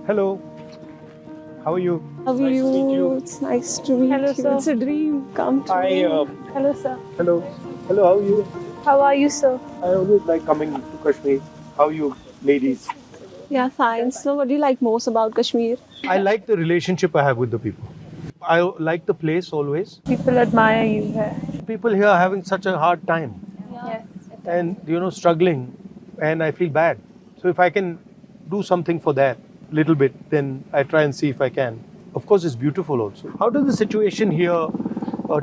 Hello. How are you? How are Nice to meet you. It's nice to meet Hello, you. sir. It's a dream come true. Hello, sir. Hello. Hello, how are you? How are you, sir? I always like coming to Kashmir. How are you, ladies? Yeah, fine. So, what do you like most about Kashmir? I like the relationship I have with the people. I like the place always. People admire you here. People here are having such a hard time Yes. and, struggling, and I feel bad. So if I can do something for that little bit, then I try and see if I can. Of course, it's beautiful also. How does the situation here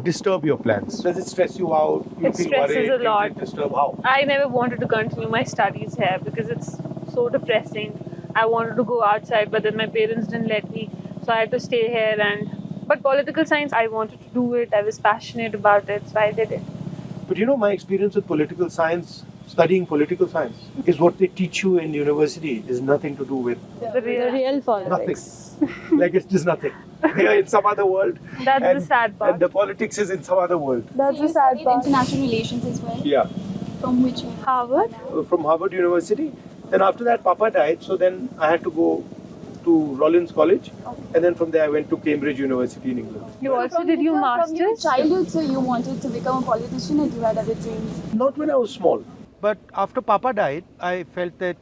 disturb your plans? Does it stress you out? You It feel stresses worried? a lot. Does it disturb? How? I never wanted to continue my studies here because it's so depressing. I wanted to go outside, but then my parents didn't let me, so I had to stay here. But political science, I wanted to do it. I was passionate about it, so I did it. But my experience with political science, studying political science, is what they teach you in university is nothing to do with The The real politics. nothing. Like it's just nothing. They are in some other world. That's and, the sad part. And the politics is in some other world. That's So the you sad studied part. international relations as well. Yeah. From which one? Harvard? From Harvard University. Then after that, Papa died. So then I had to go to Rollins College. And then from there, I went to Cambridge University in England. You also did your From your masters? childhood, so you wanted to become a politician and you had other dreams. Not when I was small. But after Papa died, I felt that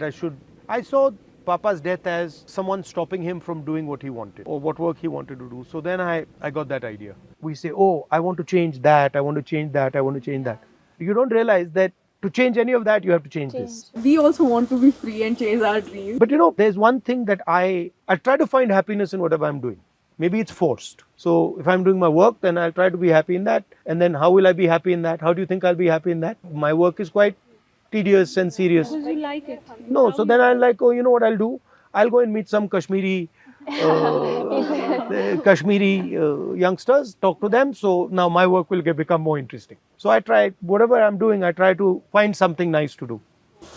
I should. I saw Papa's death as someone stopping him from doing what he wanted or what work he wanted to do. So then I got that idea. We say, oh, I want to change that, I want to change that, I want to change that. You don't realize that to change any of that, you have to change this. We also want to be free and chase our dreams. But there's one thing that I try to find happiness in whatever I'm doing. Maybe it's forced. So if I'm doing my work, then I'll try to be happy in that. And then how will I be happy in that? How do you think I'll be happy in that? My work is quite tedious and serious. Because you like it. No, so then I'm like, oh, you know what I'll do? I'll go and meet some Kashmiri youngsters, talk to them. So now my work will become more interesting. So I try, whatever I'm doing, I try to find something nice to do.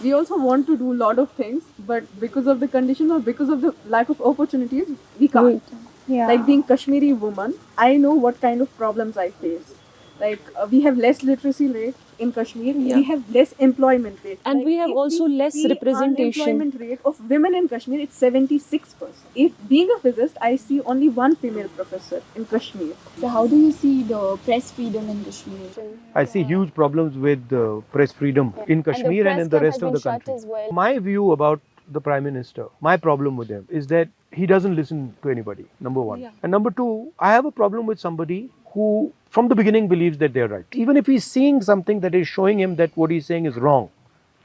We also want to do a lot of things, but because of the condition or because of the lack of opportunities, we can't. Yeah. Like being Kashmiri woman, I know what kind of problems I face. Like we have less literacy rate in Kashmir, we have less employment rate. And Like, we have if also we less see representation. Unemployment rate of women in Kashmir, it's 76%. If being a physicist, I see only one female professor in Kashmir. So how do you see the press freedom in Kashmir? I see huge problems with press freedom in Kashmir and in the rest of the country. My view about the Prime Minister, my problem with him is that he doesn't listen to anybody, number one. Yeah. And number two, I have a problem with somebody who from the beginning believes that they're right. Even if he's seeing something that is showing him that what he's saying is wrong,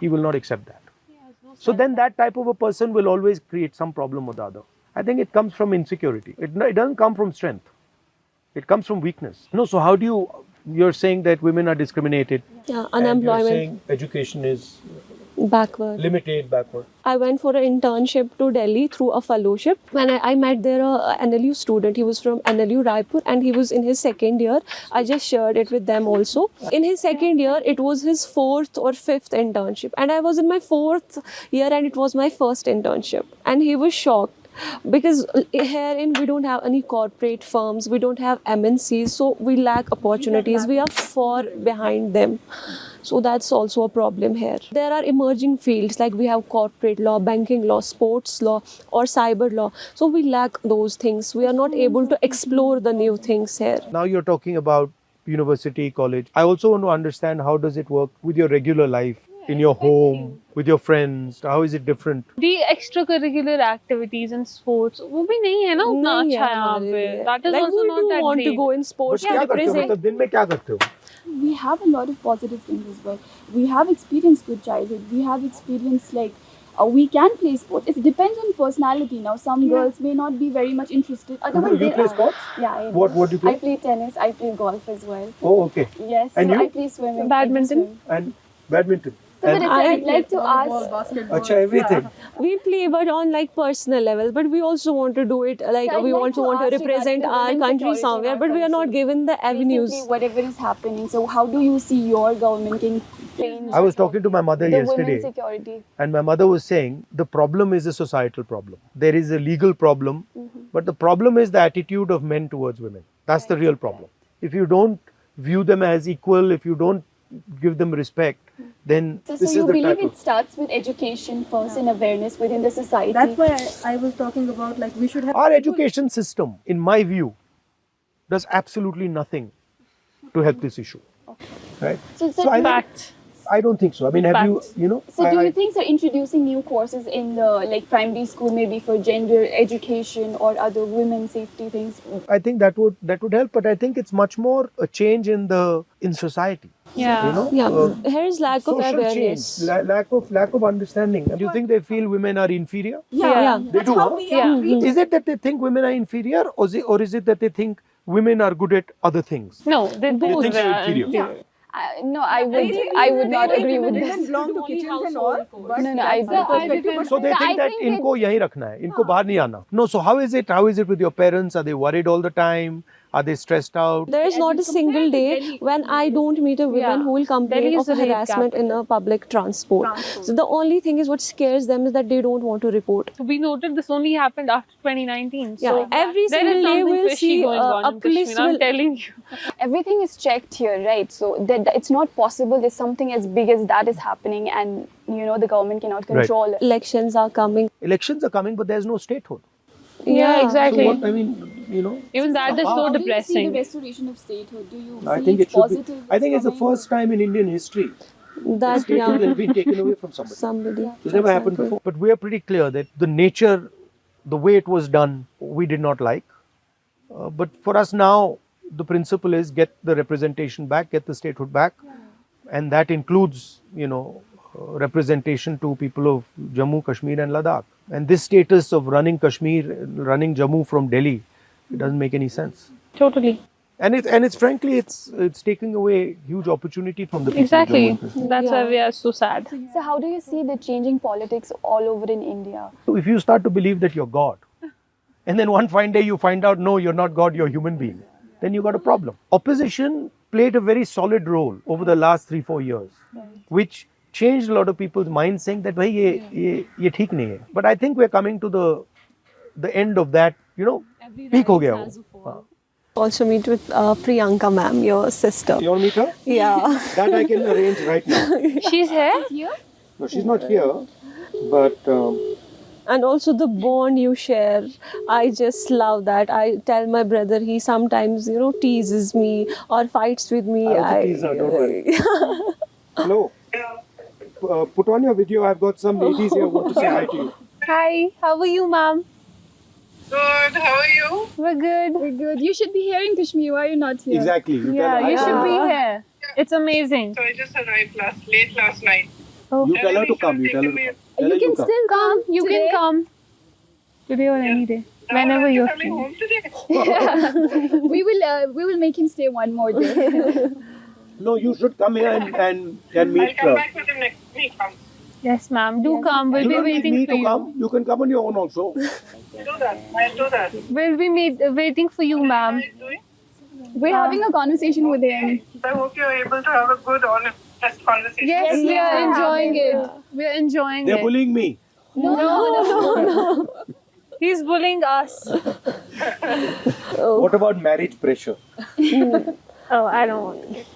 he will not accept that. So then that type of a person will always create some problem with the other. I think it comes from insecurity. It doesn't come from strength. It comes from weakness. No, so how do you're saying that women are discriminated. Yeah, and unemployment. you're saying education is Backward. limited, backward. I went for an internship to Delhi through a fellowship. When I met there a NLU student, he was from NLU Raipur and he was in his second year. I just shared it with them also. In his second year, it was his fourth or fifth internship. And I was in my fourth year and it was my first internship. And he was shocked. Because herein we don't have any corporate firms, we don't have MNCs, so we lack opportunities, we are far behind them. So that's also a problem here. There are emerging fields like we have corporate law, banking law, sports law or cyber law. So we lack those things. We are not able to explore the new things here. Now you're talking about university, college. I also want to understand how does it work with your regular life, in your home, with your friends. How is it different? The extracurricular activities and sports, वो भी नहीं है ना उतना नहीं अच्छा है यहाँ हमारे पे. लिए. That is Like also we not do that want great. to go in sports But to क्या करते हो? represent. मतलब दिन में क्या करते हो? We have a lot of positive things as well. We have experienced good childhood. We have experienced we can play sport. It depends on personality. Now some girls may not be very much interested. Otherwise, You they play are. sports? Yeah, I do. What do you play? I play tennis. I play golf as well. Oh, okay. Yes. And so you? I play swimming. Badminton? I do swim. And badminton. So And I'd like to ask. Basketball. Acha, everything. We play but on like personal level, but we also want to do it like So I'd we like also to want to ask represent regarding our women's country security in somewhere, our but we are not country. given the avenues. Basically, whatever is happening. So how do you see your government can change? I was talking to my mother the yesterday, women's security. and my mother was saying the problem is a societal problem. There is a legal problem, but the problem is the attitude of men towards women. That's the real problem. If you don't view them as equal, if you don't give them respect, then So this is you the believe type it starts with education first and awareness within the society? That's why I was talking about, like, we should have Our education system, in my view, does absolutely nothing to help this issue. Right? So Fact. I don't think so. I mean, have Facts. you know? So do you think they're introducing new courses in the like primary school, maybe for gender education or other women safety things? I think that would help, but I think it's much more a change in society. Yeah. You know, Yeah, here is lack of social awareness. change, lack of understanding. Do you think they feel women are inferior? Yeah. They do. Huh? Yeah. Is it that they think women are inferior, or is it that they think women are good at other things? No, they both think they're are inferior? No, I would not agree with They this. don't belong to kitchens and all. But No, I perspective. So they think that इनको यहीं रखना है, इनको बाहर नहीं आना. No, so how is it? How is it with your parents? Are they worried all the time? Are they stressed out? There is not a single day when I don't meet a woman Yeah. who will complain Delhi is of the rape harassment in a public transport. So the only thing is what scares them is that they don't want to report. We noted this only happened after 2019. Yeah, So every there single is day something we'll fishy see going on a in police Kashmir. I'm will. telling you. Everything is checked here, right? So that it's not possible there's something as big as that is happening and the government cannot control it. Elections are coming. Elections are coming, but there's no statehood. Yeah, So exactly. what I mean, Even that is so How do you see the depressing. restoration of statehood? Do you I see think it's it should be. positive? I think it's the first time in Indian history That statehood has been taken away from somebody. somebody. It's never happened before. But we are pretty clear that the nature, the way it was done, we did not like. But for us now, the principle is get the representation back, get the statehood back, and that includes, representation to people of Jammu, Kashmir, and Ladakh. And this status of running Kashmir, running Jammu from Delhi, it doesn't make any sense. Totally. And it's frankly, it's taking away huge opportunity from the people. of Exactly. Jammu and Kashmir. That's why we are so sad. So how do you see the changing politics all over in India? So if you start to believe that you're God, and then one fine day you find out, no, you're not God, you're a human being, then you got a problem. Opposition played a very solid role over the last 3-4 years, which changed a lot of people's minds, saying that, bhai, ye theek nahi hai. But I think we're coming to the end of that, peak ho gaya wo. Also meet with Priyanka ma'am, your sister. You want to meet her? Yeah. That I can arrange right now. She's here? No, she's not here, but And also the bond you share. I just love that. I tell my brother, he sometimes, teases me or fights with me. I also tease her, don't worry. Hello. Put on your video. I've got some ladies here who want to say hi to you. Hi, how are you, ma'am? Good, how are you? We're good. We're good. You should be here in Kashmir. Why are you not here? Exactly. You Yeah, tell her you hi. should be here. It's amazing. So I just arrived late last night. You tell her to come. You tell her to come. Tell her You can to come. still come. You today. can come. Today or any day. Whenever you're coming free. home today. We will make him stay one more day. No, you should come here and meet I'll come her. back with him next week. Yes, ma'am. Do come. We'll You be don't need waiting me for to you. come. You can come on your own also. I'll do that. We'll be waiting for you, ma'am. What are you doing? We're having a conversation with him. I hope you're able to have a good, honest conversation. Yes, we are Yeah. enjoying it. We are enjoying They're it. bullying me. No. He's bullying us. What about marriage pressure? Oh, I don't want to get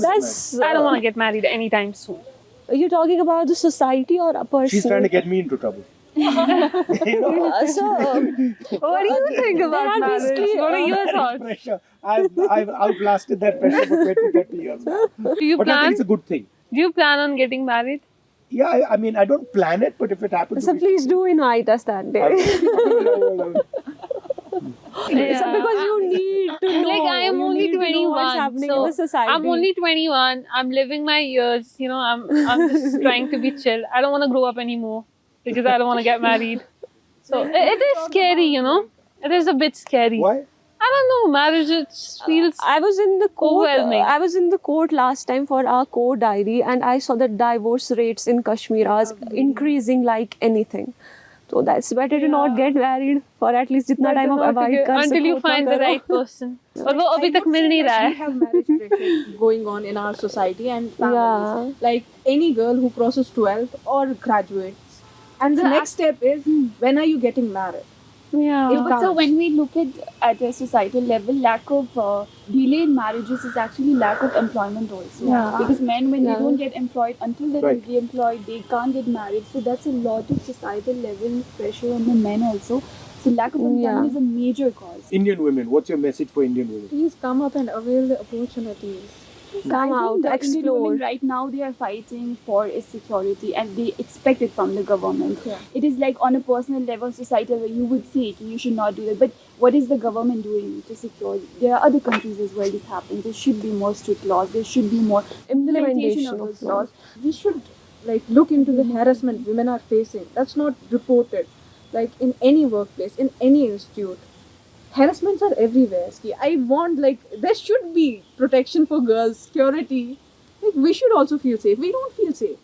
That's. I don't want to get married anytime soon. Are you talking about the society or a person? She's trying to get me into trouble. So, What do you think about are marriage? basically, What are your Marriage thoughts? pressure. I've outlasted that pressure for 20-30 years now. Do you But I plan? think it's a good thing. Do you plan on getting married? Yeah, I mean, I don't plan it, but if it happens, so please do invite us that day. Yeah. So because you need to know. Like I am you only need to know what's 21, happening so in the society. I'm only 21. I'm living my years. I'm just trying to be chill. I don't want to grow up anymore because I don't want to get married. So it is scary, It is a bit scary. Why? I don't know. Marriage it feels. I was in the court. Overwhelming. I was in the court last time for our court diary, and I saw that divorce rates in Kashmir are increasing like anything. So that's better to not get married for at least जितना time आप avoid कर until you सको find उतना the करो. right person. और वो अभी तक मिल नहीं रहा We है. have marriage pressure going on in our society and families. Yeah. Like any girl who crosses 12th or graduates. And the next step is, when are you getting married? Yeah. But so when we look at a societal level, lack of delayed marriages is actually lack of employment also. Yeah. Because men, when Yeah. they don't get employed, until they're Right. re-employed, they can't get married. So that's a lot of societal level pressure on the men also. So lack of employment Yeah. is a major cause. Indian women, what's your message for Indian women? Please come up and avail the opportunities. Come I out, think the Indian explore. women right now, they are fighting for is security and they expect it from the government. Yeah. It is like on a personal level, societal level, you would say it, you should not do that. But what is the government doing to secure? There are other countries as well this happens. There should be more strict laws. There should be more implementation of those laws. We should look into the harassment women are facing. That's not reported. Like in any workplace, in any institute. Harassments are everywhere. Ski. I want there should be protection for girls, security. We should also feel safe. We don't feel safe.